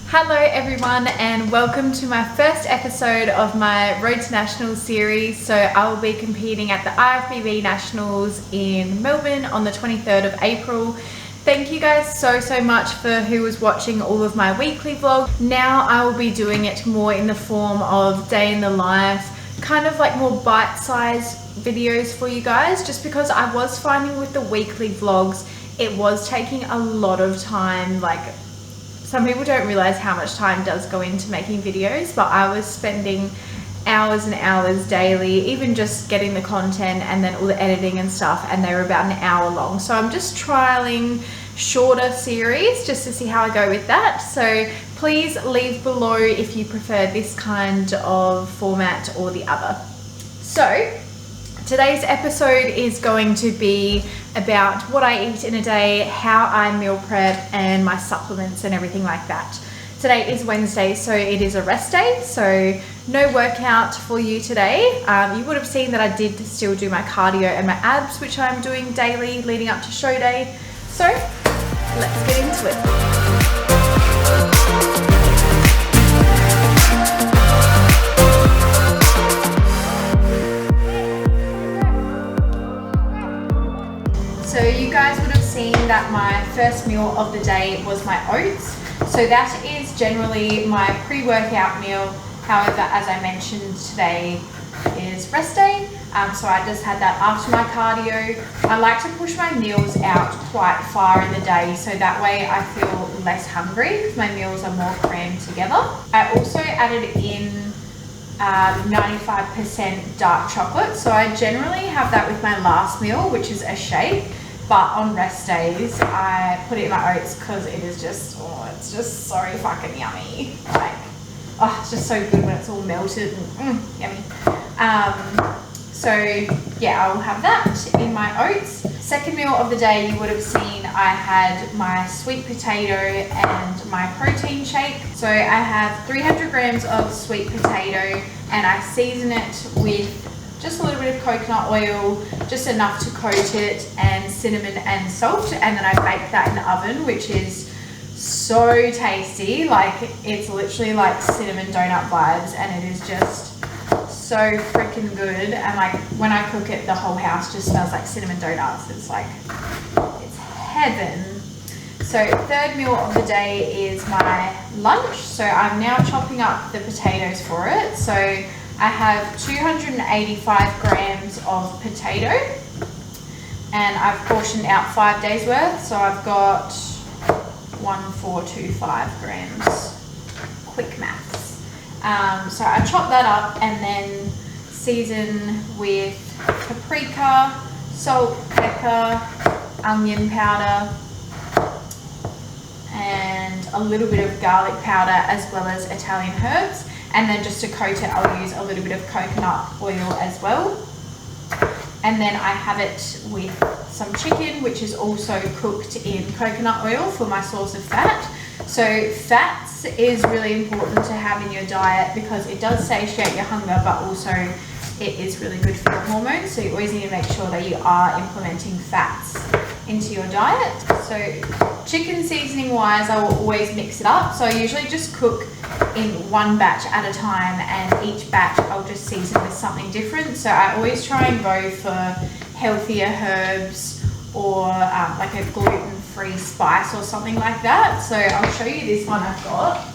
Hello everyone and welcome to my first episode of my Road to Nationals series. So I will be competing at the IFBB Nationals in Melbourne on the 23rd of April. Thank you guys so much for who was watching all of my weekly vlogs. Now I will be doing it more in the form of day in the life, kind of like more bite-sized videos for you guys, just because I was finding with the weekly vlogs it was taking a lot of time. Like, some people don't realize how much time does go into making videos, but I was spending hours and hours daily, even just getting the content and then all the editing and stuff, and they were about an hour long. So I'm just trialing shorter series just to see how I go with that. So please leave below if you prefer this kind of format or the other. So today's episode is going to be about what I eat in a day, how I meal prep, and my supplements and everything like that. Today is Wednesday, so it is a rest day, so no workout for you today. You would have seen that I did still do my cardio and my abs, which I'm doing daily leading up to show day. So let's get into it. So you guys would have seen that my first meal of the day was my oats. So that is generally my pre-workout meal. However, as I mentioned, today is rest day. So I just had that after my cardio. I like to push my meals out quite far in the day, so that way I feel less hungry because my meals are more crammed together. I also added in 95% dark chocolate. So I generally have that with my last meal, which is a shake. But on rest days, I put it in my oats because it is just, it's just so fucking yummy. Like, it's just so good when it's all melted and yummy. So yeah, I will have that in my oats. Second meal of the day, you would have seen I had my sweet potato and my protein shake. So I have 300 grams of sweet potato and I season it with just a little bit of coconut oil, just enough to coat it, and cinnamon and salt, and then I bake that in the oven, which is so tasty. Like, it's literally like cinnamon donut vibes, and it is just so freaking good. And like, when I cook it, the whole house just smells like cinnamon donuts. It's like, it's heaven. So third meal of the day is my lunch. So I'm now chopping up the potatoes for it. So I have 285 grams of potato, and I've portioned out 5 days worth. So I've got 1425 grams. Quick maths. So I chop that up and then season with paprika, salt, pepper, onion powder, and a little bit of garlic powder, as well as Italian herbs. And then just to coat it, I'll use a little bit of coconut oil as well. And then I have it with some chicken, which is also cooked in coconut oil for my source of fat. So fats is really important to have in your diet because it does satiate your hunger, but also it is really good for your hormones. So you always need to make sure that you are implementing fats into your diet. So chicken seasoning wise, I will always mix it up. So I usually just cook in one batch at a time, and each batch I'll just season with something different. So I always try and go for healthier herbs or like a gluten-free spice or something like that. So I'll show you this one I've got.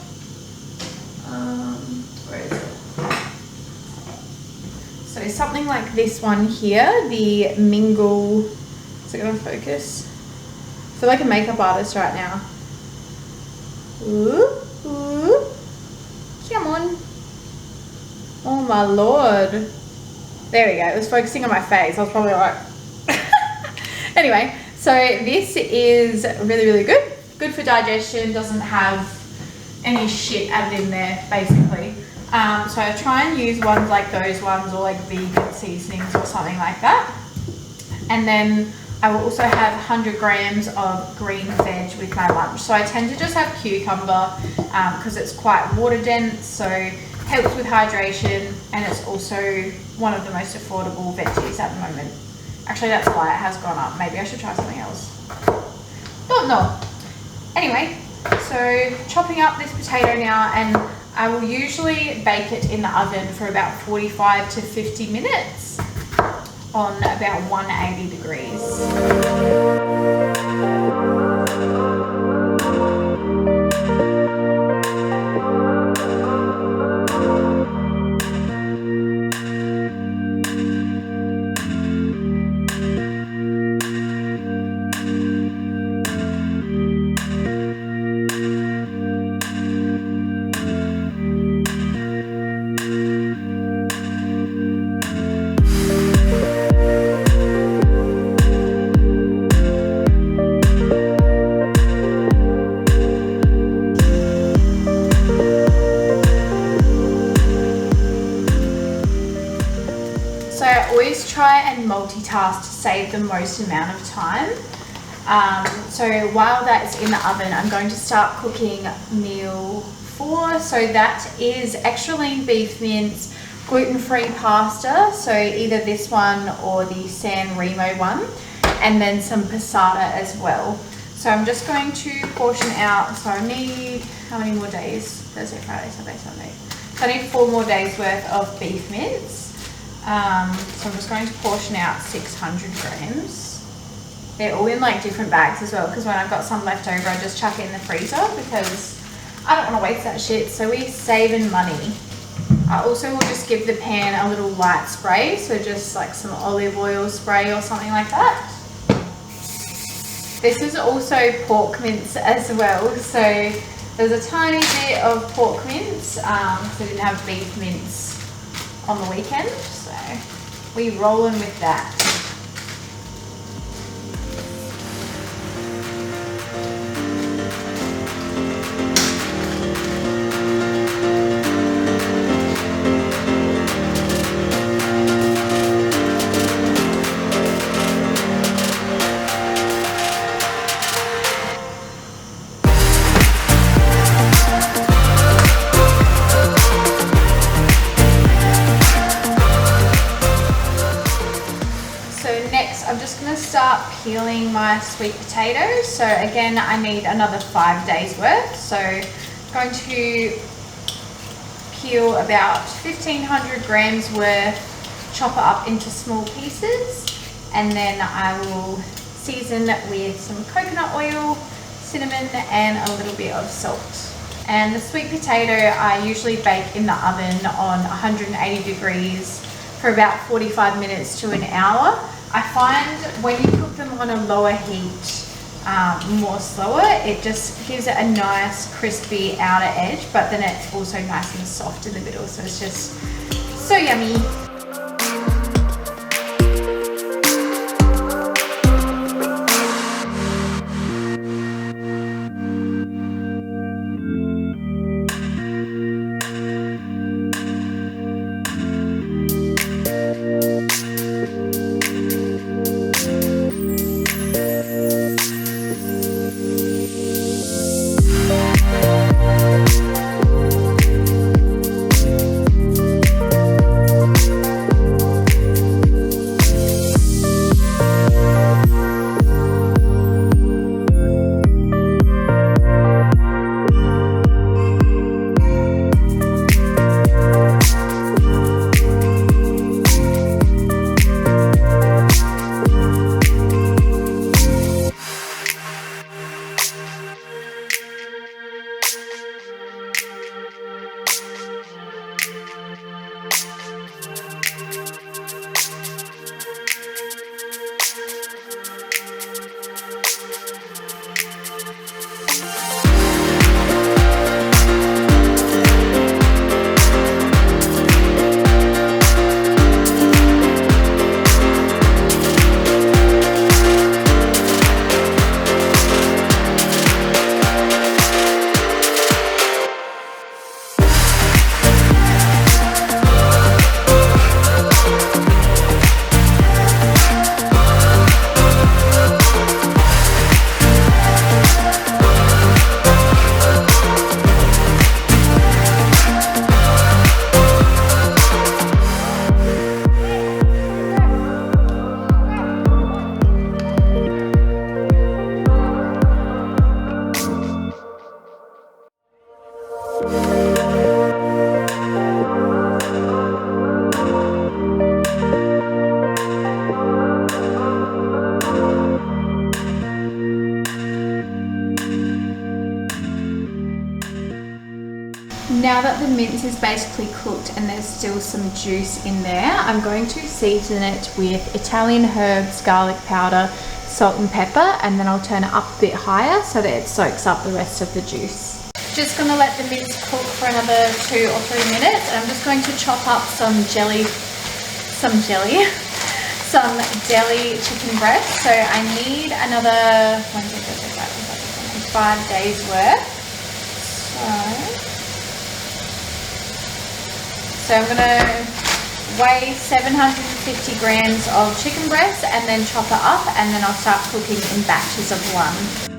Where is it? So something like this one here, the Mingle. Is it gonna focus? I feel like a makeup artist right now. Ooh, ooh. Come on. Oh my lord. There we go. It was focusing on my face. I was probably like... Anyway, so this is really, really good. Good for digestion. Doesn't have any shit added in there, basically. So I try and use ones like those ones, or like vegan seasonings or something like that. And then I will also have 100 grams of green veg with my lunch. So I tend to just have cucumber because it's quite water dense, so helps with hydration, and it's also one of the most affordable veggies at the moment. Actually, that's a lie, it has gone up. Maybe I should try something else. Don't know. Anyway, so chopping up this potato now, and I will usually bake it in the oven for about 45 to 50 minutes on about 180 degrees. So I always try and multitask to save the most amount of time. So while that's in the oven, I'm going to start cooking meal 4. So that is extra lean beef mince, gluten-free pasta, so either this one or the San Remo one, and then some passata as well. So I'm just going to portion out, so I need, how many more days? Thursday, Friday, Saturday, Sunday. So I need 4 more days worth of beef mince. So I'm just going to portion out 600 grams. They're all in like different bags as well, because when I've got some left over, I just chuck it in the freezer because I don't want to waste that shit. So we're saving money. I also will just give the pan a little light spray, so just like some olive oil spray or something like that. This is also pork mince as well, so there's a tiny bit of pork mince because I didn't have beef mince on the weekend, so we rolling with that. Next, I'm just going to start peeling my sweet potatoes. So again, I need another 5 days worth. So I'm going to peel about 1,500 grams worth, chop it up into small pieces, and then I will season with some coconut oil, cinnamon, and a little bit of salt. And the sweet potato I usually bake in the oven on 180 degrees for about 45 minutes to an hour. I find when you cook them on a lower heat, more slower, it just gives it a nice crispy outer edge, but then it's also nice and soft in the middle, so it's just so yummy. Now that the mince is basically cooked and there's still some juice in there, I'm going to season it with Italian herbs, garlic powder, salt and pepper, and then I'll turn it up a bit higher so that it soaks up the rest of the juice. Just going to let the mince cook for another 2 or 3 minutes, and I'm just going to chop up some deli chicken breast. So I need another 5 days worth. So I'm going to weigh 750 grams of chicken breast and then chop it up, and then I'll start cooking in batches of 1.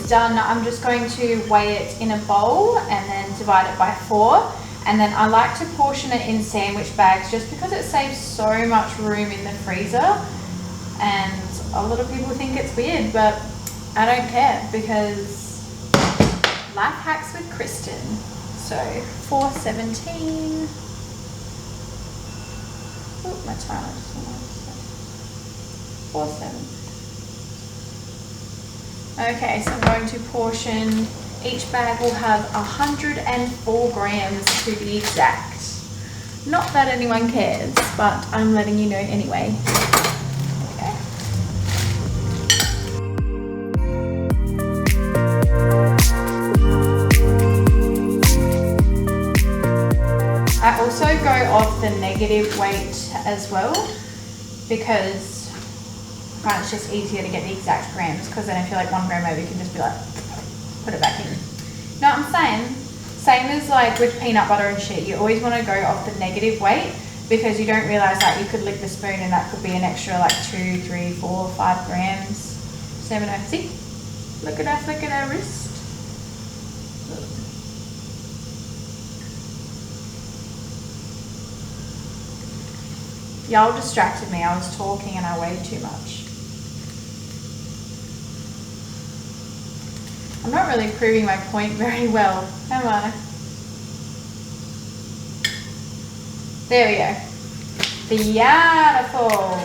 done, I'm just going to weigh it in a bowl and then divide it by 4. And then I like to portion it in sandwich bags just because it saves so much room in the freezer. And a lot of people think it's weird, but I don't care because life hacks with Kristen. So 417. Oh, my timer just went off. 47. Okay, so I'm going to portion. Each bag will have 104 grams to be exact. Not that anyone cares, but I'm letting you know anyway. Okay. I also go off the negative weight as well because I find it's just easier to get the exact grams, because then I feel like 1 gram over you can just be like, put it back in. You know what I'm saying? Same as like with peanut butter and shit, you always want to go off the negative weight because you don't realize that you could lick the spoon and that could be an extra like 2, 3, 4, 5 grams. 7, see? Look at her wrist. Y'all distracted me. I was talking and I weighed too much. I'm not really proving my point very well, am I? There we go. Beautiful.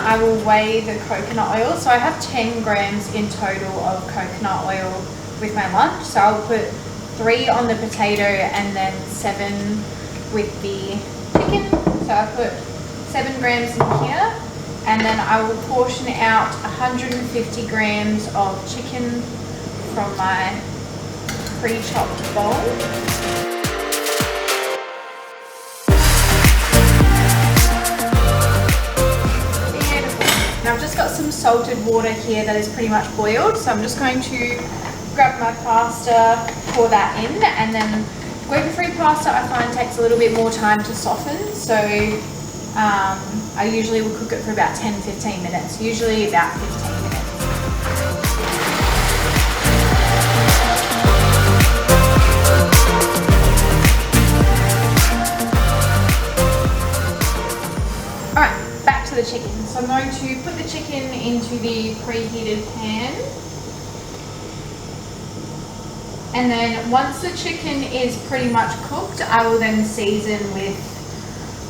I will weigh the coconut oil. So I have 10 grams in total of coconut oil with my lunch. So I'll put 3 on the potato and then 7 with the chicken. So I put 7 grams in here, and then I will portion out 150 grams of chicken from my pre-chopped bowl. I've just got some salted water here that is pretty much boiled, so I'm just going to grab my pasta, pour that in, and then gluten-free pasta I find takes a little bit more time to soften, so I usually will cook it for about 10-15 minutes, usually about 15 minutes. Alright, back to the chicken. So I'm going to put the chicken into the preheated pan. And then once the chicken is pretty much cooked, I will then season with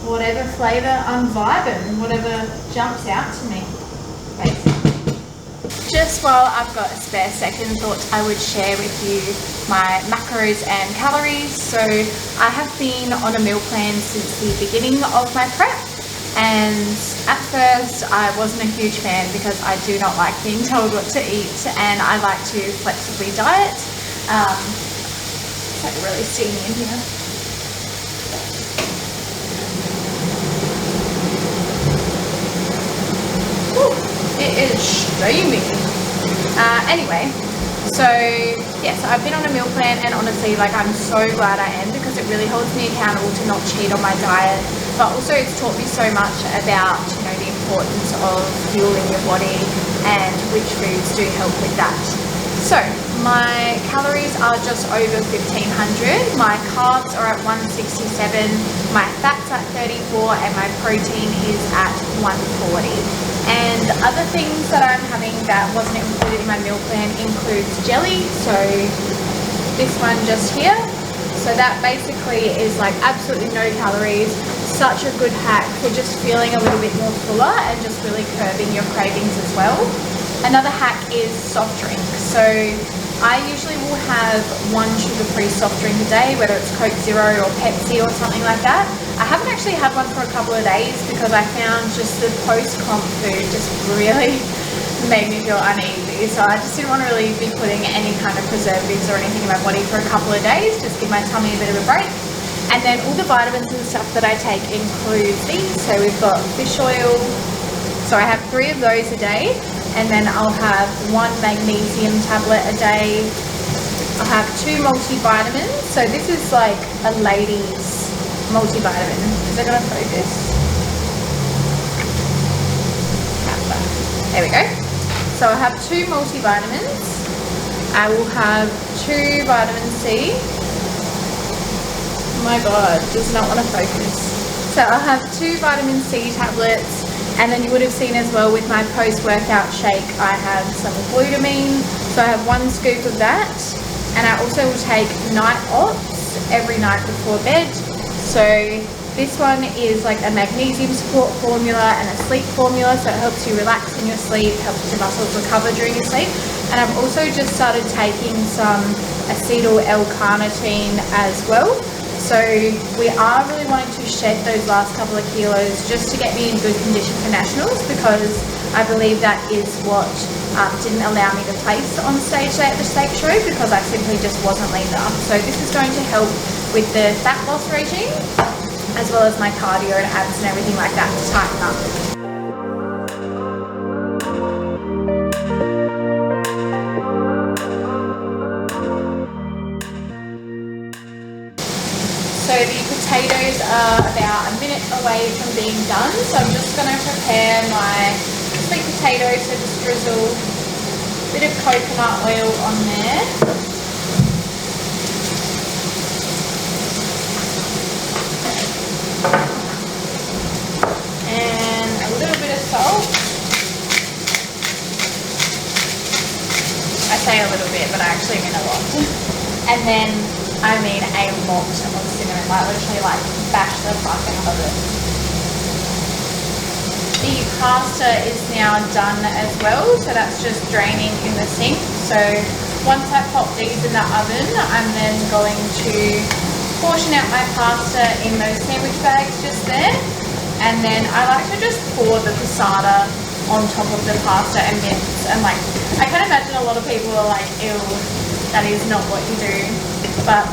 whatever flavour I'm vibing, whatever jumps out to me, basically. Just while I've got a spare second, thought I would share with you my macros and calories. So I have been on a meal plan since the beginning of my prep. And at first I wasn't a huge fan because I do not like being told what to eat, and I like to flexibly diet. It's like really steamy in here. Ooh, it is steamy. Anyway, so yes, I've been on a meal plan, and honestly, like, I'm so glad I am because it really holds me accountable to not cheat on my diet. But also it's taught me so much about, you know, the importance of fueling your body and which foods do help with that. So my calories are just over 1,500. My carbs are at 167. My fat's at 34, and my protein is at 140. And other things that I'm having that wasn't included in my meal plan includes jelly. So this one just here. So that basically is like absolutely no calories. Such a good hack for just feeling a little bit more fuller and just really curbing your cravings as well. Another hack is soft drinks. So I usually will have 1 sugar-free soft drink a day, whether it's Coke Zero or Pepsi or something like that. I haven't actually had one for a couple of days because I found just the post-comp food just really made me feel uneasy. So I just didn't want to really be putting any kind of preservatives or anything in my body for a couple of days, just give my tummy a bit of a break. And then all the vitamins and stuff that I take include these. So we've got fish oil. So I have 3 of those a day. And then I'll have 1 magnesium tablet a day. I'll have 2 multivitamins. So this is like a lady's multivitamin. Is it gonna focus? There we go. So I have 2 multivitamins. I will have 2 vitamin C. Oh my god, does not want to focus. So I'll have 2 vitamin C tablets, and then you would have seen as well with my post-workout shake, I have some glutamine. So I have 1 scoop of that, and I also will take night oats every night before bed. So this one is like a magnesium support formula and a sleep formula, so it helps you relax in your sleep, helps your muscles recover during your sleep. And I've also just started taking some acetyl L-carnitine as well. So we are really wanting to shed those last couple of kilos just to get me in good condition for nationals, because I believe that is what didn't allow me to place on stage day at the state show, because I simply just wasn't lean enough. So this is going to help with the fat loss regime, as well as my cardio and abs and everything like that to tighten up. So the potatoes are about a minute away from being done. So I'm just going to prepare my sweet potatoes. So just drizzle a bit of coconut oil on there. And a little bit of salt. I say a little bit, but I actually mean a lot. And then I mean a lot of cinnamon, like literally like bash the fuck out of it. The pasta is now done as well, so that's just draining in the sink. So once I pop these in the oven, I'm then going to portion out my pasta in those sandwich bags just there. And then I like to just pour the passata on top of the pasta and mince. And like, I can imagine a lot of people are like, ew, that is not what you do. But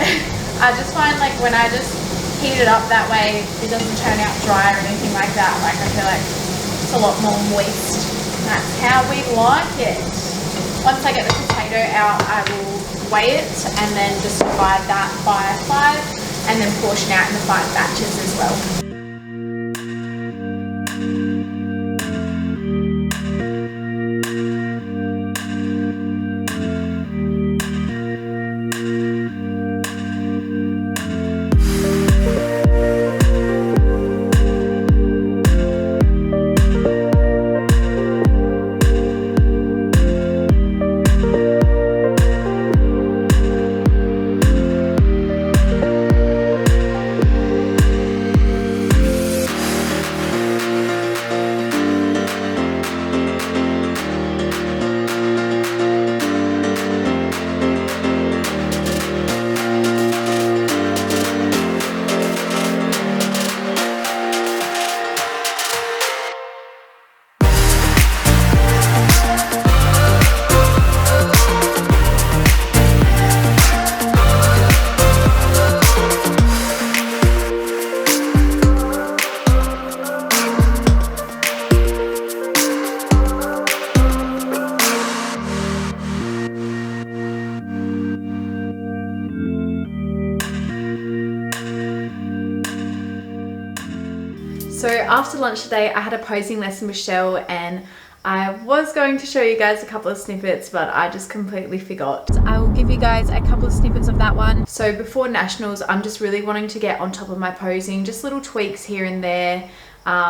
I just find like when I just heat it up that way, it doesn't turn out dry or anything like that. Like I feel like it's a lot more moist. That's how we like it. Once I get the potato out, I will weigh it and then just divide that by 5 and then portion out in the 5 batches as well. So after lunch today, I had a posing lesson with Shell, and I was going to show you guys a couple of snippets, but I just completely forgot. I will give you guys a couple of snippets of that one. So before nationals, I'm just really wanting to get on top of my posing, just little tweaks here and there.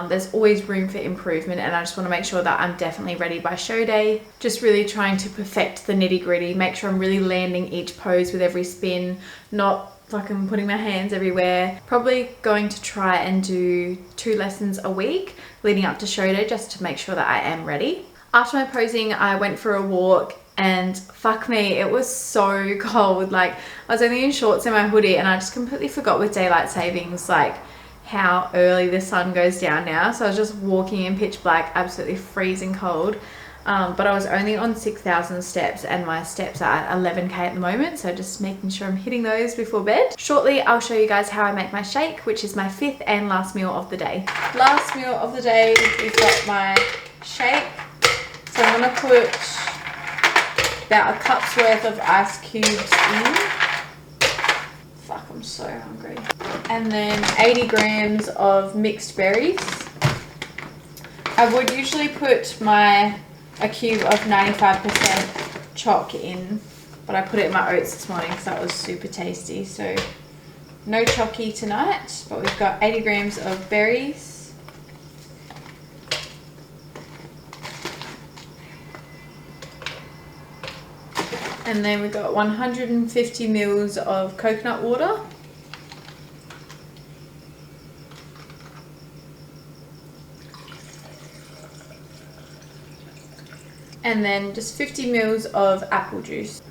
There's always room for improvement, and I just want to make sure that I'm definitely ready by show day. Just really trying to perfect the nitty gritty, make sure I'm really landing each pose with every spin, not fucking putting my hands everywhere. Probably going to try and do 2 lessons a week leading up to show day, just to make sure that I am ready. After my posing, I went for a walk, and fuck me, it was so cold. Like, I was only in shorts and my hoodie, and I just completely forgot with daylight savings like how early the sun goes down now. So I was just walking in pitch black, absolutely freezing cold. but I was only on 6,000 steps and my steps are at 11k at the moment, so just making sure I'm hitting those before bed. Shortly I'll show you guys how I make my shake, which is my 5th and last meal of the day. Last meal of the day, we've got my shake. So I'm going to put about a cup's worth of ice cubes in. Fuck, I'm so hungry. And then 80 grams of mixed berries. I would usually put a cube of 95% choc in, but I put it in my oats this morning because that was super tasty. So no chocky tonight, but we've got 80 grams of berries. And then we've got 150 mils of coconut water. And then just 50 mils of apple juice.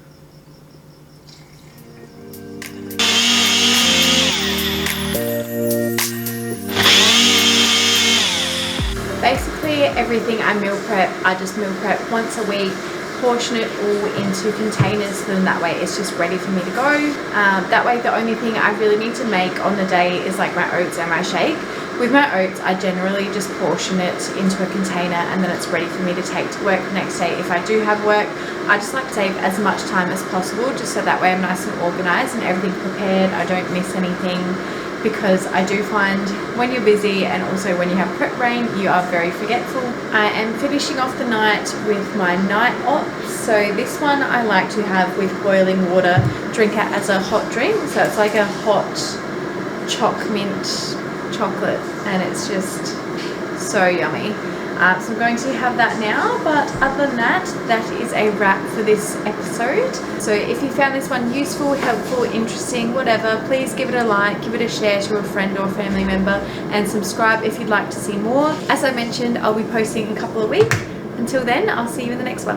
Basically everything I meal prep, I just meal prep once a week. Portion it all into containers, so then that way it's just ready for me to go. That way the only thing I really need to make on the day is like my oats and my shake. With my oats, I generally just portion it into a container and then it's ready for me to take to work the next day. If I do have work, I just like to save as much time as possible, just so that way I'm nice and organized and everything's prepared, I don't miss anything. Because I do find when you're busy and also when you have prep brain, you are very forgetful. I am finishing off the night with my night oats. So this one I like to have with boiling water, drink it as a hot drink. So it's like a hot choc mint chocolate and it's just so yummy. So I'm going to have that now, but other than that, that is a wrap for this episode. So if you found this one useful, helpful, interesting, whatever, please give it a like, give it a share to a friend or family member, and subscribe if you'd like to see more. As I mentioned, I'll be posting in a couple of weeks. Until then, I'll see you in the next one.